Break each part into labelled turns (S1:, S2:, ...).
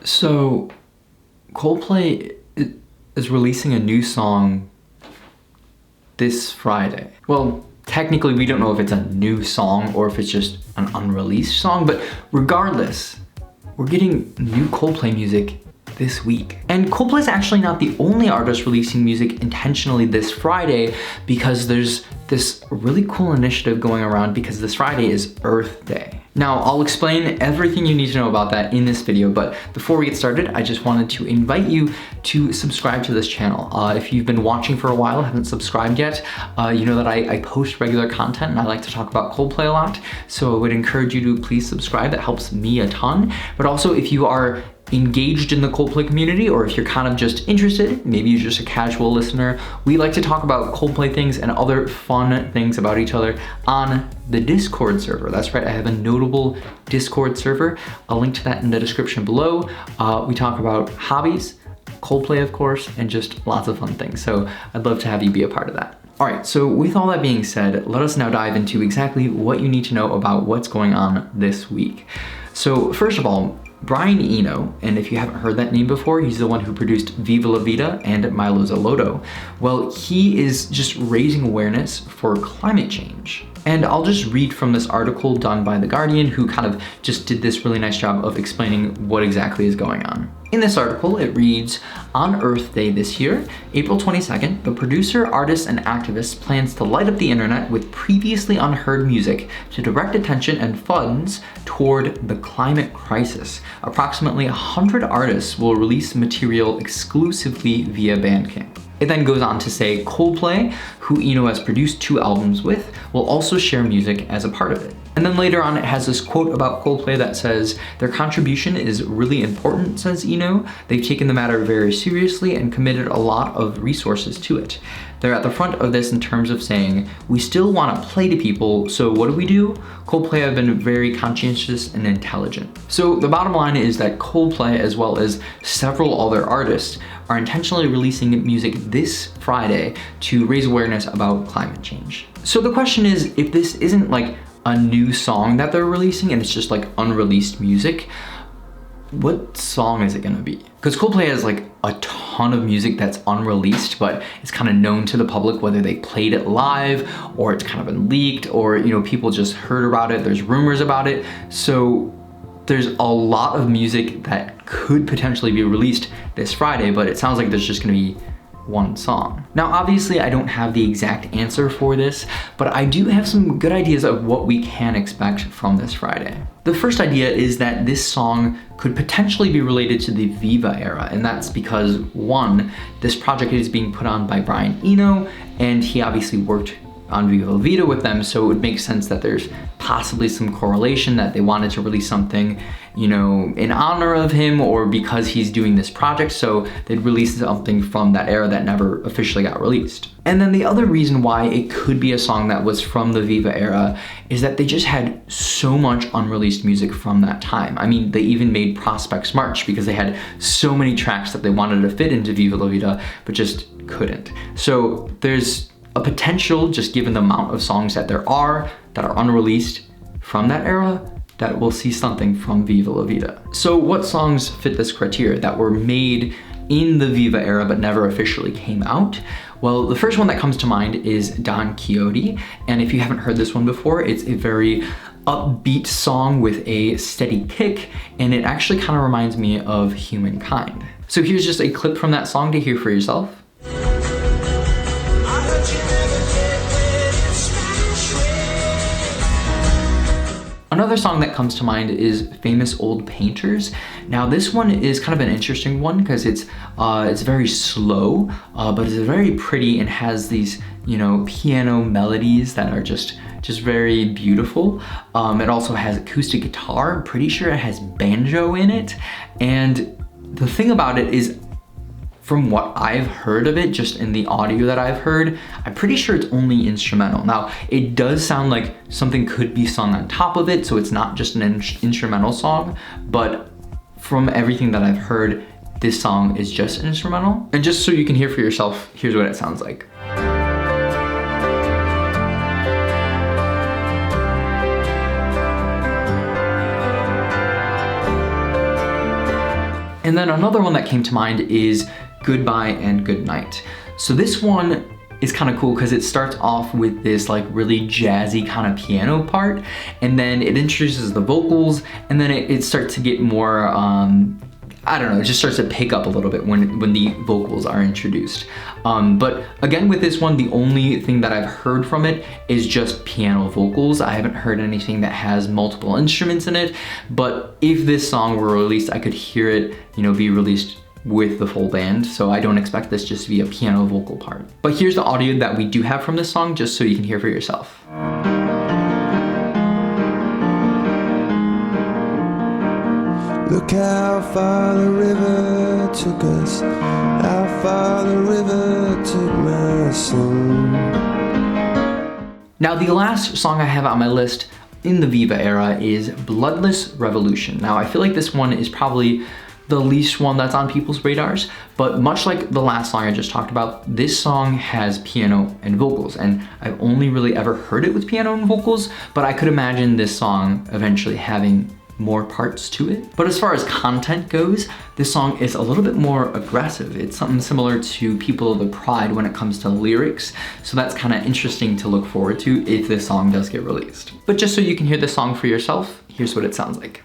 S1: So, Coldplay is releasing a new song this Friday. Well, technically we don't know if it's a new song or if it's just an unreleased song, but regardless, we're getting new Coldplay music this week. And Coldplay is actually not the only artist releasing music intentionally this Friday, because there's this really cool initiative going around because this Friday is Earth Day. Now, I'll explain everything you need to know about that in this video, but before we get started, I just wanted to invite you to subscribe to this channel. If you've been watching for a while, haven't subscribed yet, you know that I post regular content and I like to talk about Coldplay a lot, so I would encourage you to please subscribe. That helps me a ton. But also, if you are engaged in the Coldplay community, or if you're kind of just interested, maybe you're just a casual listener, we like to talk about Coldplay things and other fun things about each other on the Discord server. That's right, I have a notable Discord server. I'll link to that in the description below. We talk about hobbies, Coldplay of course, and just lots of fun things. So I'd love to have you be a part of that. All right, so with all that being said, let us now dive into exactly what you need to know about what's going on this week. So first of all, Brian Eno, and if you haven't heard that name before, he's the one who produced Viva La Vida and Milo Zaloto. Well, he is just raising awareness for climate change. And I'll just read from this article done by The Guardian, who kind of just did this really nice job of explaining what exactly is going on. In this article, it reads, on Earth Day this year, April 22nd, the producer, artist, and activist plans to light up the internet with previously unheard music to direct attention and funds toward the climate crisis. Approximately 100 artists will release material exclusively via Bandcamp. It then goes on to say Coldplay, who Eno has produced 2 albums with, will also share music as a part of it. And then later on it has this quote about Coldplay that says, their contribution is really important, says Eno. They've taken the matter very seriously and committed a lot of resources to it. They're at the front of this in terms of saying, we still want to play to people, so what do? Coldplay have been very conscientious and intelligent. So the bottom line is that Coldplay, as well as several other artists, are intentionally releasing music this Friday to raise awareness about climate change. So the question is, if this isn't like a new song that they're releasing and it's just like unreleased music, what song is it gonna be? Because Coldplay has like a ton of music that's unreleased, but it's kind of known to the public, whether they played it live or it's kind of been leaked, or people just heard about it, there's rumors about it. So there's a lot of music that could potentially be released this Friday, but it sounds like there's just gonna be one song. Now, obviously I don't have the exact answer for this, but I do have some good ideas of what we can expect from this Friday. The first idea is that this song could potentially be related to the Viva Era, and that's because, one, this project is being put on by Brian Eno, and he obviously worked on Viva La Vida with them, so it would make sense that there's possibly some correlation that they wanted to release something, in honor of him or because he's doing this project, so they'd release something from that era that never officially got released. And then the other reason why it could be a song that was from the Viva Era is that they just had so much unreleased music from that time. I mean, they even made Prospects March because they had so many tracks that they wanted to fit into Viva La Vida, but just couldn't. So there's a potential, just given the amount of songs that there are that are unreleased from that era, that we'll see something from Viva La Vida. So what songs fit this criteria that were made in the Viva Era but never officially came out? Well, the first one that comes to mind is Don Quixote, and if you haven't heard this one before, it's a very upbeat song with a steady kick, and it actually kind of reminds me of Humankind. So here's just a clip from that song to hear for yourself. Another song that comes to mind is Famous Old Painters. Now this one is kind of an interesting one because it's very slow, but it's very pretty and has these, piano melodies that are just very beautiful. It also has acoustic guitar. I'm pretty sure it has banjo in it. And the thing about it is, from what I've heard of it, just in the audio that I've heard, I'm pretty sure it's only instrumental. Now, it does sound like something could be sung on top of it, so it's not just an instrumental song, but from everything that I've heard, this song is just instrumental. And just so you can hear for yourself, here's what it sounds like. And then another one that came to mind is Goodbye and Goodnight. So this one is kind of cool because it starts off with this like really jazzy kind of piano part, and then it introduces the vocals, and then it starts to get more, I don't know, it just starts to pick up a little bit when the vocals are introduced. But again, with this one, the only thing that I've heard from it is just piano vocals. I haven't heard anything that has multiple instruments in it, but if this song were released, I could hear it, you know, be released with the full band, so I don't expect this just to be a piano vocal part. But here's the audio that we do have from this song, just so you can hear for yourself.
S2: Look how far the river took us, how far the river took my soul.
S1: Now the last song I have on my list in the Viva era is Bloodless Revolution. Now I feel like this one is probably the least one that's on people's radars, but much like the last song I just talked about, this song has piano and vocals, and I've only really ever heard it with piano and vocals, but I could imagine this song eventually having more parts to it. But as far as content goes, this song is a little bit more aggressive. It's something similar to People of the Pride when it comes to lyrics, so that's kind of interesting to look forward to if this song does get released. But just so you can hear the song for yourself, here's what it sounds like.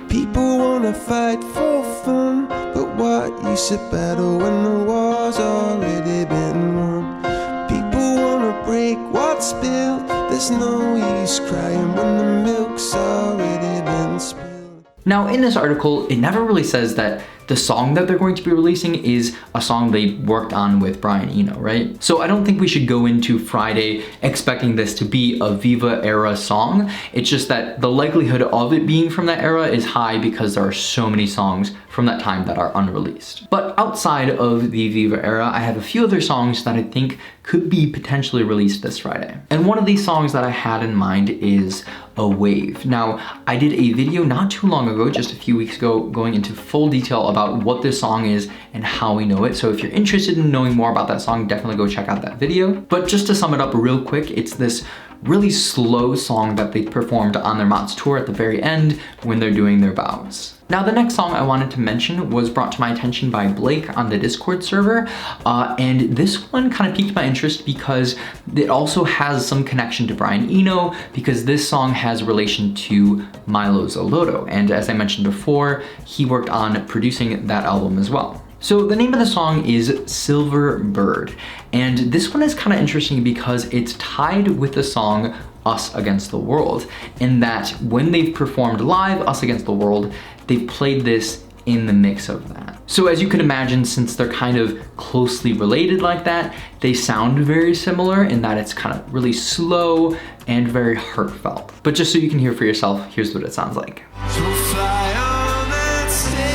S2: People wanna fight for fun, but what use a battle when the war's already been won? People wanna break what's built, there's no use crying when the milk's already been spilled.
S1: Now in this article, it never really says that the song that they're going to be releasing is a song they worked on with Brian Eno, right? So I don't think we should go into Friday expecting this to be a Viva era song. It's just that the likelihood of it being from that era is high because there are so many songs from that time that are unreleased. But outside of the Viva era, I have a few other songs that I think could be potentially released this Friday. And one of these songs that I had in mind is A Wave. Now, I did a video not too long ago, just a few weeks ago, going into full detail about what this song is and how we know it. So if you're interested in knowing more about that song, definitely go check out that video. But just to sum it up real quick, it's this really slow song that they performed on their Mott's tour at the very end when they're doing their vows. Now the next song I wanted to mention was brought to my attention by Blake on the Discord server, and this one kind of piqued my interest because it also has some connection to Brian Eno, because this song has relation to Milo Zoloto, and as I mentioned before, he worked on producing that album as well. So the name of the song is Silver Bird, and this one is kind of interesting because it's tied with the song Us Against the World, in that when they've performed live Us Against the World, they've played this in the mix of that. So as you can imagine, since they're kind of closely related like that, they sound very similar in that it's kind of really slow and very heartfelt. But just so you can hear for yourself, here's what it sounds like.
S2: So fly on that silver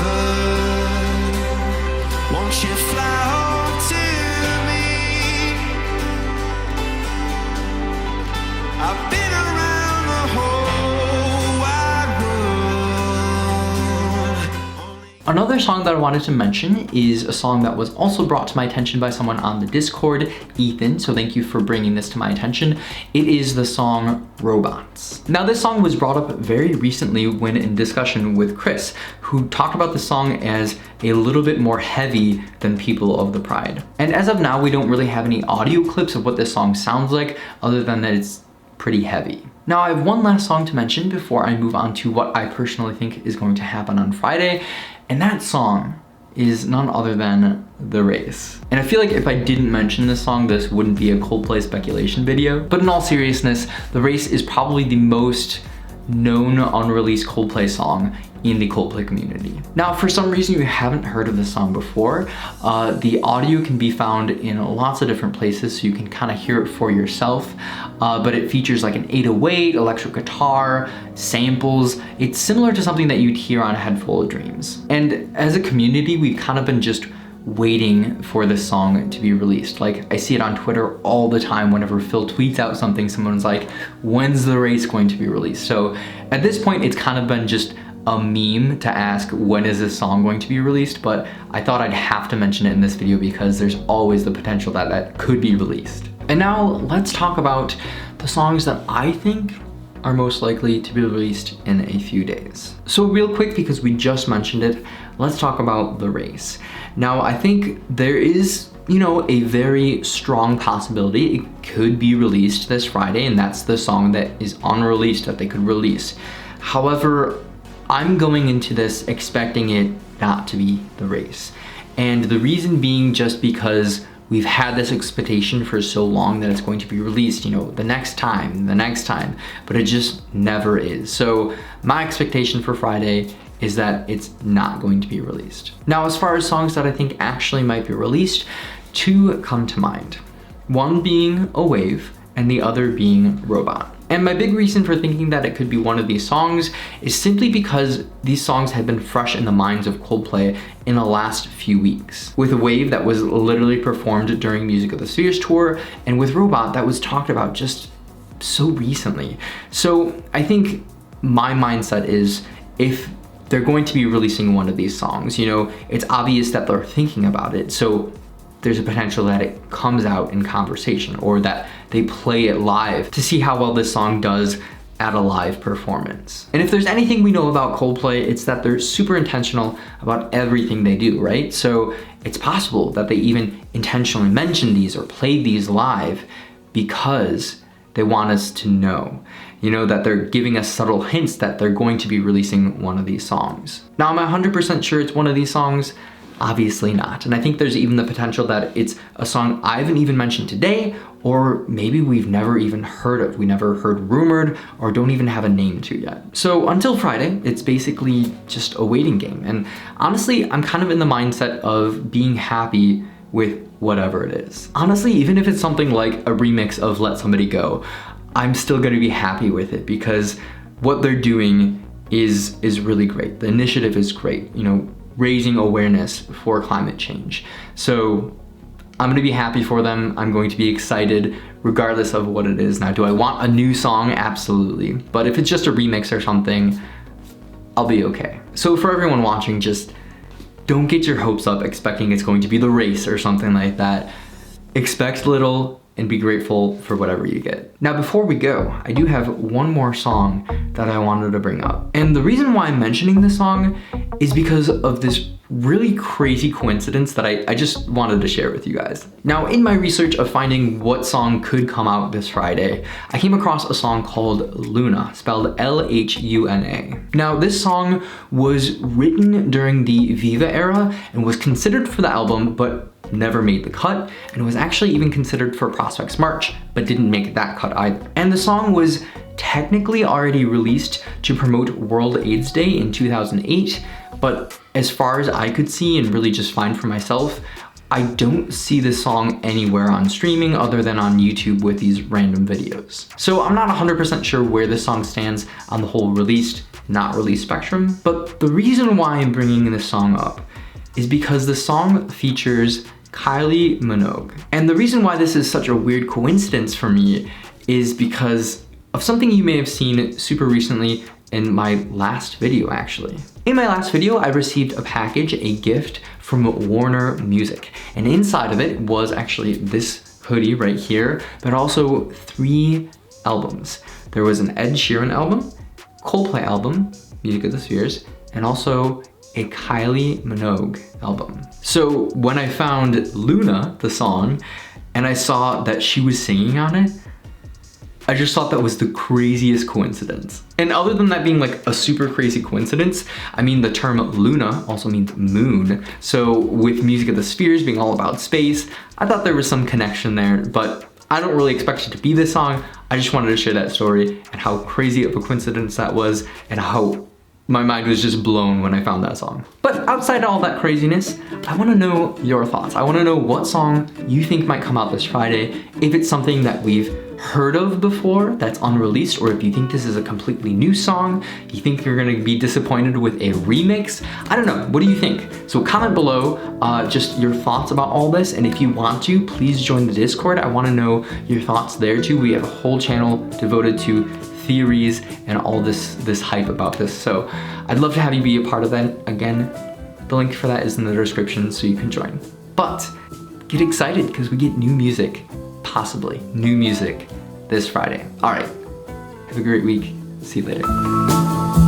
S2: bird, won't you fly home to me? I've been around the whole wide world.
S1: Another song that I wanted to mention is a song that was also brought to my attention by someone on the Discord, Ethan, so thank you for bringing this to my attention. It is the song Robots. Now this song was brought up very recently when in discussion with Chris, who talked about the song as a little bit more heavy than People of the Pride. And as of now, we don't really have any audio clips of what this song sounds like, other than that it's pretty heavy. Now I have one last song to mention before I move on to what I personally think is going to happen on Friday, and that song is none other than The Race. And I feel like if I didn't mention this song, this wouldn't be a Coldplay speculation video. But in all seriousness, The Race is probably the most known unreleased Coldplay song in the Coldplay community. Now, for some reason you haven't heard of this song before, the audio can be found in lots of different places, so you can kind of hear it for yourself, but it features like an 808, electric guitar, samples. It's similar to something that you'd hear on A Head Full of Dreams. And as a community, we've kind of been just waiting for this song to be released. Like, I see it on Twitter all the time. Whenever Phil tweets out something, someone's like, when's The Race going to be released? So at this point, it's kind of been just a meme to ask when is this song going to be released, but I thought I'd have to mention it in this video because there's always the potential that that could be released. And now let's talk about the songs that I think are most likely to be released in a few days. So real quick, because we just mentioned it, let's talk about the race. Now, I think there is, a very strong possibility it could be released this Friday, and that's the song that is unreleased that they could release. However, I'm going into this expecting it not to be the race. And the reason being just because we've had this expectation for so long that it's going to be released, the next time, but it just never is. So my expectation for Friday is that it's not going to be released. Now, as far as songs that I think actually might be released, two come to mind. One being A Wave and the other being Robot. And my big reason for thinking that it could be one of these songs is simply because these songs have been fresh in the minds of Coldplay in the last few weeks. With A Wave, that was literally performed during Music of the Spheres tour, and with Robot, that was talked about just so recently. So I think my mindset is, if they're going to be releasing one of these songs, it's obvious that they're thinking about it. So there's a potential that it comes out in conversation, or that they play it live to see how well this song does at a live performance. And if there's anything we know about Coldplay, it's that they're super intentional about everything they do, right? So it's possible that they even intentionally mention these or play these live because they want us to know, that they're giving us subtle hints that they're going to be releasing one of these songs. Now, am I 100% sure it's one of these songs? Obviously not. And I think there's even the potential that it's a song I haven't even mentioned today, or maybe we've never even heard of. We never heard rumored or don't even have a name to yet. So until Friday, it's basically just a waiting game. And honestly, I'm kind of in the mindset of being happy with whatever it is. Honestly, even if it's something like a remix of Let Somebody Go, I'm still gonna be happy with it because what they're doing is really great. The initiative is great, raising awareness for climate change. So I'm gonna be happy for them. I'm going to be excited regardless of what it is. Now, do I want a new song? Absolutely. But if it's just a remix or something, I'll be okay. So for everyone watching, just don't get your hopes up expecting it's going to be the race or something like that. Expect little and be grateful for whatever you get. Now, before we go, I do have one more song that I wanted to bring up. And the reason why I'm mentioning this song is because of this really crazy coincidence that I just wanted to share with you guys. Now, in my research of finding what song could come out this Friday, I came across a song called Luna, spelled L-H-U-N-A. Now, this song was written during the Viva Era and was considered for the album, but never made the cut, and was actually even considered for Prospects March, but didn't make that cut either. And the song was technically already released to promote World AIDS Day in 2008, but as far as I could see and really just find for myself, I don't see this song anywhere on streaming other than on YouTube with these random videos. So I'm not 100% sure where this song stands on the whole released, not released spectrum, but the reason why I'm bringing this song up is because the song features Kylie Minogue. And the reason why this is such a weird coincidence for me is because of something you may have seen super recently in my last video, actually. In my last video, I received a package, a gift from Warner Music. And inside of it was actually this hoodie right here, but also 3 albums. There was an Ed Sheeran album, Coldplay album, Music of the Spheres, and also a Kylie Minogue album. So when I found Luna, the song, and I saw that she was singing on it, I just thought that was the craziest coincidence. And other than that being like a super crazy coincidence, I mean, the term Luna also means moon. So with Music of the Spheres being all about space, I thought there was some connection there, but I don't really expect it to be this song. I just wanted to share that story and how crazy of a coincidence that was, and how my mind was just blown when I found that song. But outside of all that craziness, I wanna know your thoughts. I wanna know what song you think might come out this Friday, if it's something that we've heard of before that's unreleased, or if you think this is a completely new song, you think you're gonna be disappointed with a remix. I don't know, what do you think? So comment below just your thoughts about all this, and if you want to, please join the Discord. I wanna know your thoughts there too. We have a whole channel devoted to theories and all this hype about this. So I'd love to have you be a part of that. Again, the link for that is in the description so you can join. But get excited because we get new music, possibly new music this Friday. All right, Have a great week. See you later.